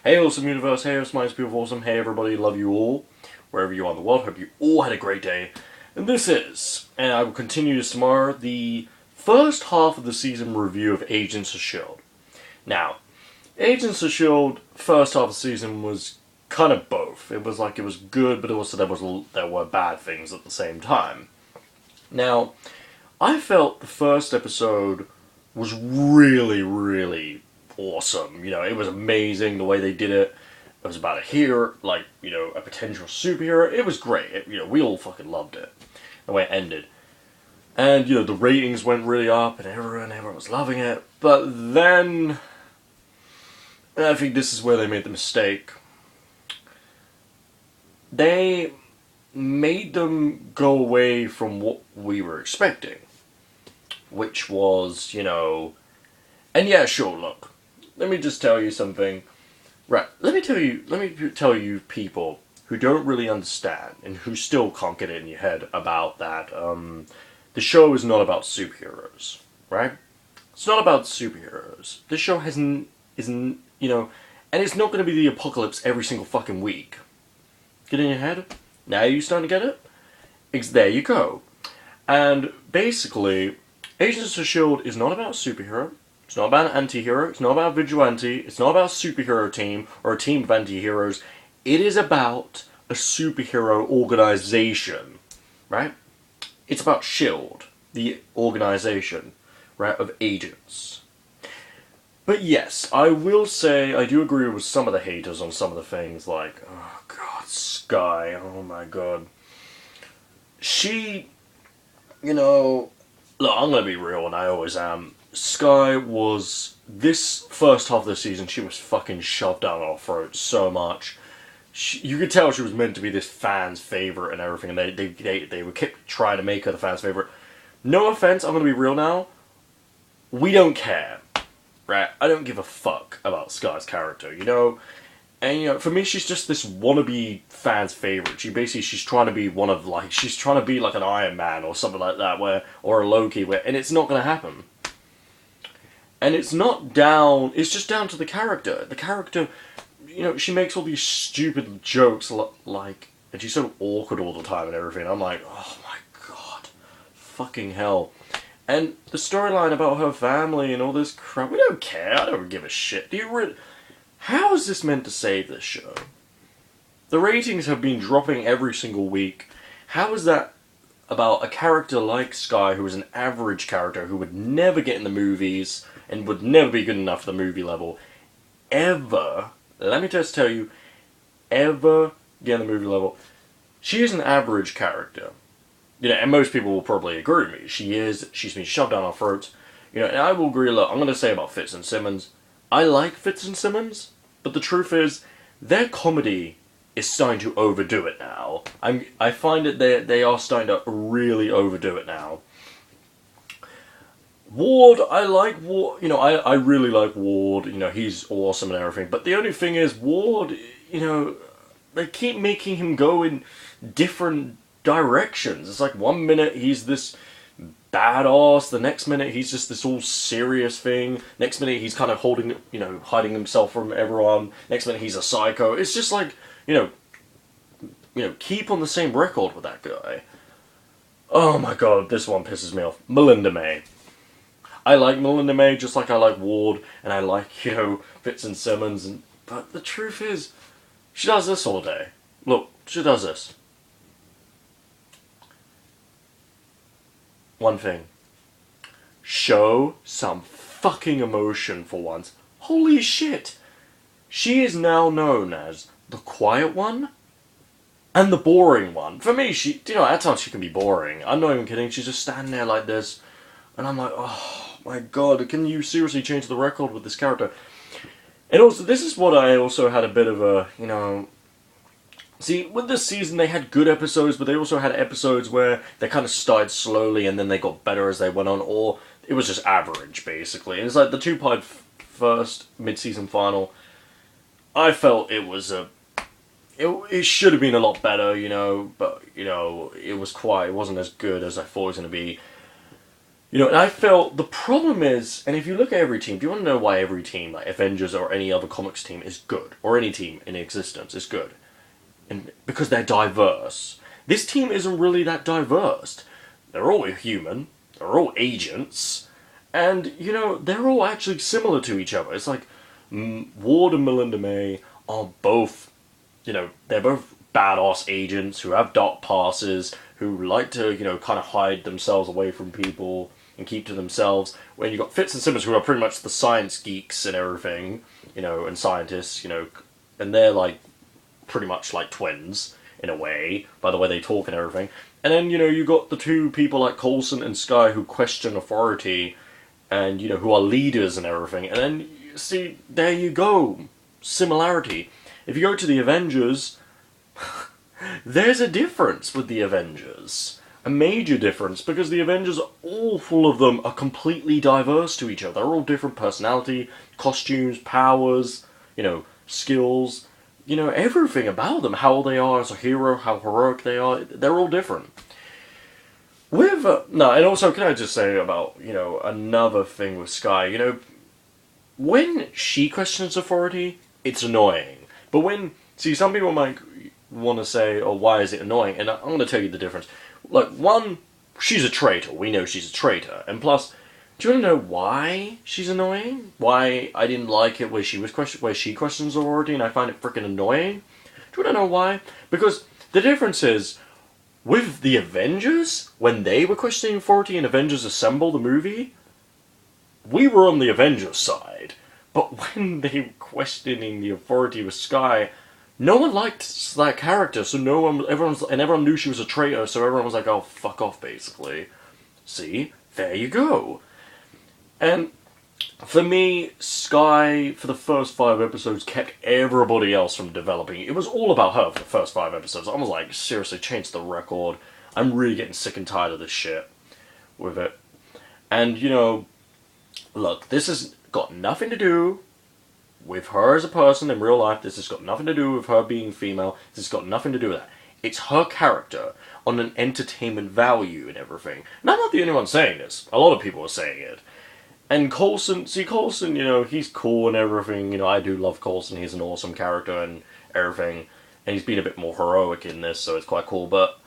Hey awesome universe, hey awesome minds, people awesome, hey everybody, love you all, wherever you are in the world, hope you all had a great day. And this is, and I will continue this tomorrow, the first half of the season review of Agents of S.H.I.E.L.D. Now, Agents of S.H.I.E.L.D. first half of the season was kind of both. It was good, but also there were bad things at the same time. Now, I felt the first episode was really awesome. It was amazing the way they did it. It was about a hero, a potential superhero. It was great. We all fucking loved it. The way it ended. And, the ratings went really up and everyone was loving it. But then, I think this is where they made the mistake. They made them go away from what we were expecting. Which was, and yeah, sure, look. Let me just tell you something. Right, let me tell you people who don't really understand and who still can't get it in your head about that, the show is not about superheroes, right? It's not about superheroes. This show isn't, and it's not going to be the apocalypse every single fucking week. Get in your head? Now you starting to get it? There you go. And basically, Agents of S.H.I.E.L.D. is not about a superhero. It's not about an anti-hero. It's not about a vigilante. It's not about a superhero team or a team of anti-heroes. It is about a superhero organization, right? It's about S.H.I.E.L.D., the organization, right, of agents. But yes, I will say I do agree with some of the haters on some of the things, like, oh god, Skye, oh my god. She, look, I'm gonna be real, and I always am. Skye was, this first half of the season, she was fucking shoved down our throats so much. You could tell she was meant to be this fan's favorite and everything, and they would keep trying to make her the fan's favorite. No offense, I'm gonna be real now. We don't care, right? I don't give a fuck about Skye's character, And, for me, she's just this wannabe fan's favorite. She's trying to be she's trying to be like an Iron Man or something like that, or a Loki, and it's not gonna happen. And it's just down to the character. The character, she makes all these stupid jokes, and she's so awkward all the time and everything. I'm like, oh my god, fucking hell. And the storyline about her family and all this crap, we don't care, I don't give a shit. How is this meant to save this show? The ratings have been dropping every single week. How is that about a character like Skye, who is an average character, who would never get in the movies, and would never be good enough for the movie level, ever, let me just tell you, ever get in the movie level? She is an average character. And most people will probably agree with me. She's been shoved down our throats. And I will agree, look, I'm going to say about Fitz and Simmons, I like Fitz and Simmons, but the truth is, their comedy is starting to overdo it now. I find that they are starting to really overdo it now. Ward, I like Ward, I really like Ward, he's awesome and everything, but the only thing is, Ward, they keep making him go in different directions. It's like, one minute he's this badass, the next minute he's just this all serious thing, next minute he's kind of hiding himself from everyone, next minute he's a psycho. It's just like, keep on the same record with that guy. Oh my god, this one pisses me off. Melinda May. I like Melinda May just like I like Ward, and I like, Fitz and Simmons, but the truth is, she does this all day. Look, she does this. One thing. Show some fucking emotion for once. Holy shit! She is now known as the quiet one and the boring one. For me, at times she can be boring. I'm not even kidding. She's just standing there like this, and I'm like, oh my god, can you seriously change the record with this character? And also, this is what I also had a bit of a, see, with this season they had good episodes, but they also had episodes where they kind of started slowly and then they got better as they went on, or it was just average, basically. And it's like the two-part first mid-season final, I felt it was it should have been a lot better, but, it wasn't as good as I thought it was going to be. And I felt the problem is, and if you look at every team, do you want to know why every team, like Avengers or any other comics team, is good, or any team in existence is good? And because they're diverse. This team isn't really that diverse. They're all human, they're all agents, and, they're all actually similar to each other. It's like, Ward and Melinda May are both, they're both badass agents who have dark passes, who like to, kind of hide themselves away from people and keep to themselves. When you've got Fitz and Simmons, who are pretty much the science geeks and everything, and scientists, and they're like pretty much like twins in a way by the way they talk and everything. And then you got the two people like Coulson and Skye who question authority, and who are leaders and everything. And then see, there you go, similarity. If you go to the Avengers, there's a difference with the Avengers. A major difference, because the Avengers, all of them, are completely diverse to each other. They're all different personality, costumes, powers, skills, everything about them. How they are as a hero, how heroic they are, they're all different. No, and also, can I just say about, another thing with Skye, when she questions authority, it's annoying. But some people might want to say, oh, why is it annoying? And I'm going to tell you the difference. Like, one, she's a traitor. We know she's a traitor. And plus, do you want to know why she's annoying? Why I didn't like it where she questions authority and I find it freaking annoying? Do you want to know why? Because the difference is, with the Avengers, when they were questioning authority in Avengers Assemble, the movie, we were on the Avengers side. But when they were questioning the authority with Skye, no one liked that character, so everyone knew she was a traitor, so everyone was like, oh, fuck off, basically. See? There you go. And for me, Skye, for the first 5 episodes, kept everybody else from developing. It was all about her for the first 5 episodes. I was like, seriously, change the record. I'm really getting sick and tired of this shit with it. And, look, this has got nothing to do with her as a person in real life. This has got nothing to do with her being female. This has got nothing to do with that. It's her character on an entertainment value and everything. And I'm not the only one saying this. A lot of people are saying it. And Coulson, he's cool and everything. I do love Coulson. He's an awesome character and everything. And he's been a bit more heroic in this, so it's quite cool. But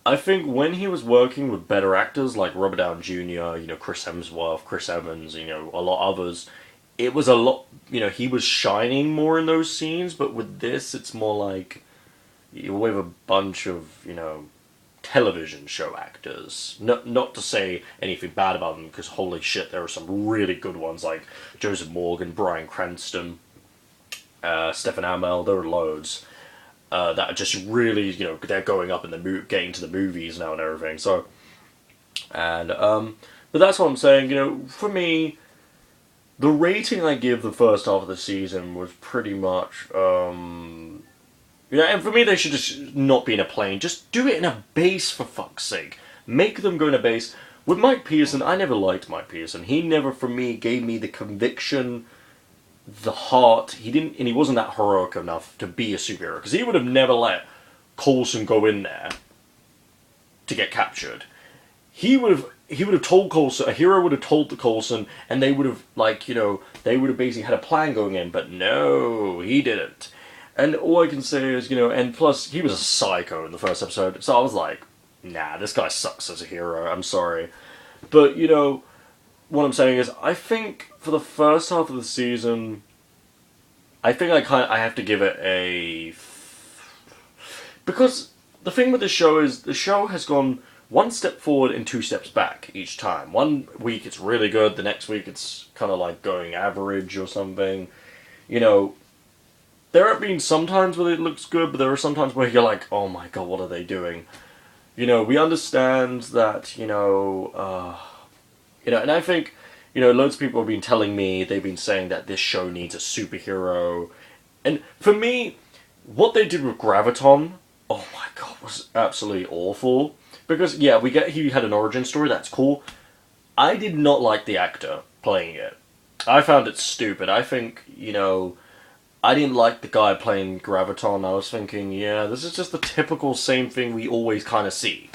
I think when he was working with better actors like Robert Downey Jr., Chris Hemsworth, Chris Evans, a lot of others, it was a lot, he was shining more in those scenes, but with this, it's more like you're with a bunch of, television show actors. Not to say anything bad about them, because holy shit, there are some really good ones, like Joseph Morgan, Bryan Cranston, Stephen Amell, there are loads. That are just really, they're going up in getting to the movies now and everything, so, and, but that's what I'm saying, for me, the rating I give the first half of the season was pretty much, and for me they should just not be in a plane. Just do it in a base, for fuck's sake. Make them go in a base. With Mike Pearson, I never liked Mike Pearson. He never, for me, gave me the conviction, the heart. He wasn't that heroic enough to be a superhero. Because he would have never let Coulson go in there to get captured. He would have told Coulson, a hero would have told the Coulson, and they would have, they would have basically had a plan going in, but no, he didn't. And all I can say is, and plus, he was a psycho in the first episode, so I was like, nah, this guy sucks as a hero, I'm sorry. But, what I'm saying is, I think for the first half of the season, I think I have to give it a... Because the thing with the show is, the show has gone 1 step forward and 2 steps back each time. 1 week it's really good, the next week it's kind of like going average or something. There have been some times where it looks good, but there are some times where you're like, oh my god, what are they doing? We understand that, and I think, loads of people have been telling me, they've been saying that this show needs a superhero. And for me, what they did with Graviton, oh my god, was absolutely awful. Because, yeah, he had an origin story, that's cool. I did not like the actor playing it. I found it stupid. I think, I didn't like the guy playing Graviton. I was thinking, yeah, this is just the typical same thing we always kind of see.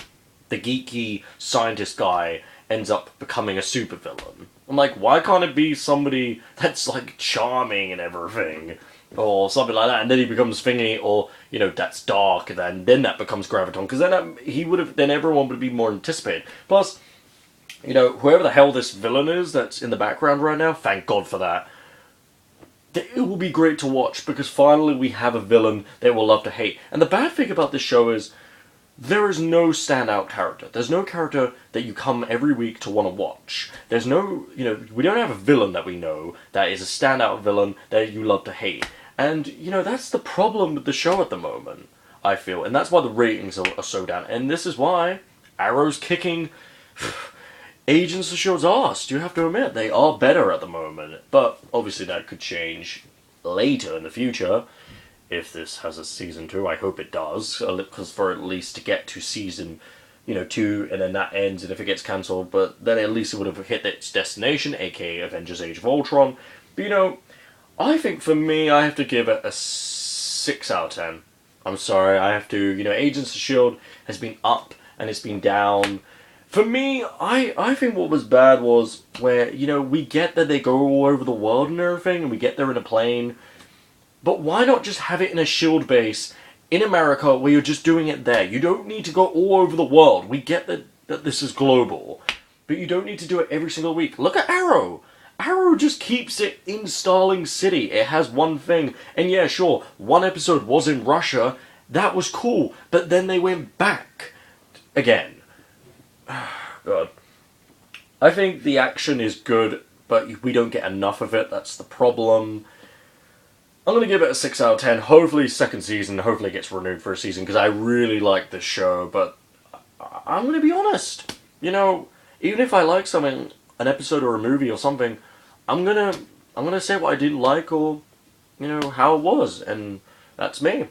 The geeky scientist guy, ends up becoming a supervillain. I'm like, why can't it be somebody that's like charming and everything? Or something like that, and then he becomes thingy, or, you know, that's dark, and then that becomes Graviton, because then everyone would be more anticipated. Plus, you know, whoever the hell this villain is that's in the background right now, thank God for that. It will be great to watch, because finally we have a villain that we'll love to hate. And the bad thing about this show is, there is no standout character. There's no character that you come every week to want to watch. There's no, you know, we don't have a villain that we know that is a standout villain that you love to hate. And, you know, that's the problem with the show at the moment, I feel. And that's why the ratings are so down. And this is why Arrow's kicking Agents of S.H.I.E.L.D's ass. You have to admit, they are better at the moment. But, obviously, that could change later in the future. If this has a season 2, I hope it does. Because for at least to get to season, you know, 2, and then that ends, and if it gets cancelled, but then at least it would have hit its destination, aka Avengers Age of Ultron. But, you know, I think for me, I have to give it a 6 out of 10. I'm sorry, I have to, you know, Agents of S.H.I.E.L.D. has been up and it's been down. For me, I think what was bad was where, you know, we get that they go all over the world and everything, and we get there in a plane, but why not just have it in a S.H.I.E.L.D. base in America where you're just doing it there? You don't need to go all over the world. We get that this is global, but you don't need to do it every single week. Look at Arrow. Arrow just keeps it in Starling City. It has one thing. And yeah, sure, one episode was in Russia. That was cool. But then they went back again. God. I think the action is good, but we don't get enough of it. That's the problem. I'm going to give it a 6 out of 10. Hopefully second season, hopefully it gets renewed for a season, because I really like this show. But I'm going to be honest. You know, even if I like something, an episode or a movie or something, I'm gonna say what I didn't like, or, you know, how it was, and that's me.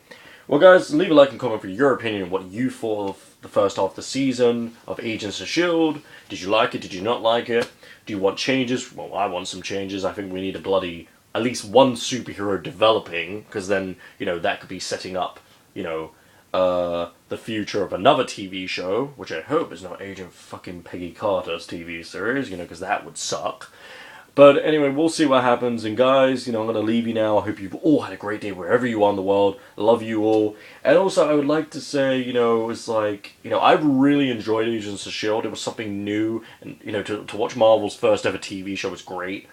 Well, guys, leave a like and comment for your opinion on what you thought of the first half of the season of Agents of S.H.I.E.L.D. Did you like it? Did you not like it? Do you want changes? Well, I want some changes. I think we need at least one superhero developing, because then, you know, that could be setting up, you know, the future of another TV show, which I hope is not Agent fucking Peggy Carter's TV series, you know, because that would suck. But anyway, we'll see what happens. And guys, you know, I'm going to leave you now. I hope you've all had a great day wherever you are in the world. Love you all. And also, I would like to say, you know, it's like, you know, I've really enjoyed Agents of S.H.I.E.L.D. It was something new. And, you know, to watch Marvel's first ever TV show was great.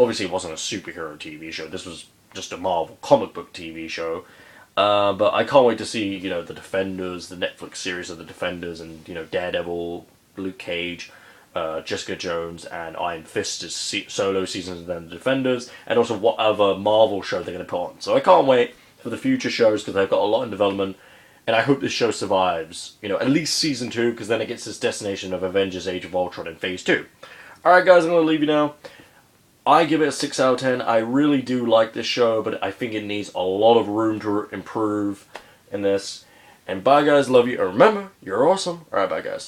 Obviously, it wasn't a superhero TV show. This was just a Marvel comic book TV show. But I can't wait to see, you know, the Defenders, the Netflix series of the Defenders, and, you know, Daredevil, Luke Cage, Jessica Jones, and Iron Fist's solo seasons of the Defenders, and also what other Marvel show they're going to put on. So I can't wait for the future shows, because they've got a lot in development, and I hope this show survives, you know, at least season 2, because then it gets this destination of Avengers Age of Ultron in phase 2. Alright guys, I'm going to leave you now. I give it a 6 out of 10. I really do like this show, but I think it needs a lot of room to improve in this. And bye guys, love you, and remember, you're awesome. Alright, bye guys.